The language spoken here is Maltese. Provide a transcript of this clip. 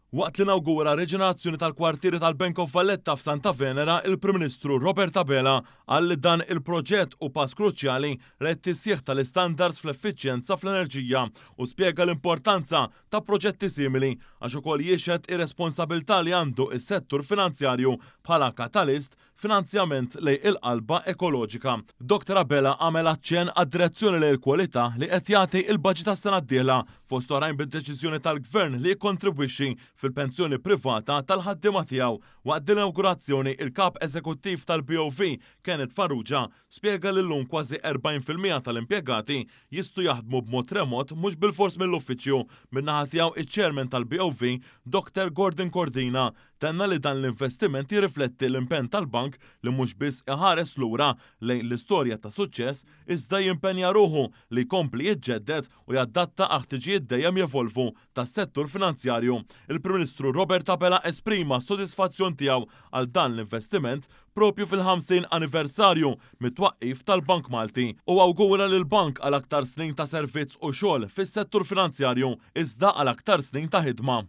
Waqt li nawgura reġenerazzjoni tal-kwartieri tal-Bank of Valletta f'Santa Venera, il-Prim Ministru Robert Abela qal li dan il-proġett u pass kruċjali lejn tisjieħ tal-istandards fl-effiċjenza fl-enerġija u spjega l-importanza ta' proġetti simili għax ukoll jixhed ir-responsabilità li għandu is-settur finanzjarju bħala katalist finanzjament lejn il-qalba ekoloġika. Dr. Abela għamel aċċenn għad-direzzjoni lejn il-kwalità li qed jagħti il-baġit tas-sena d-dieħla fost oħrajn bid-deċiżjoni tal-Gvern li jikkontribwixxi fil-pensjoni privata tal-ħaddiema tiegħu. Waqt l-inaugurazzjoni il-kap eżekuttiv tal-BOV Kenneth Farrugia spjega li llum kważi 40% tal-impjegati jistgħu jaħdmu b'mod remot mhux bil-fors mill-uffiċċju. Min-naħa tiegħu iċ-Chairman tal-BOV Dr. Gordon Cordina tenna li dan l-investiment jirrifletti l-impenn tal-bank li mhux biss iħares lura lejn l-istorja ta' suċċess iżda jimpenja ruħu li jkompli jiġġedded u jaddatta ħtiġijiet dejjem jevolvu tas-settur finanzjarju. Il-Prim Ministru Robert Abela esprima s-sodisfazzjon tiegħu għal dan l-investiment propju fil-50 anniversarju mit-twaqqif tal-Bank Malti u awgura lil bank għal aktar snin ta' servizz u xogħol fis-settur finanzjarju iżda għal aktar snin ta' ħidma.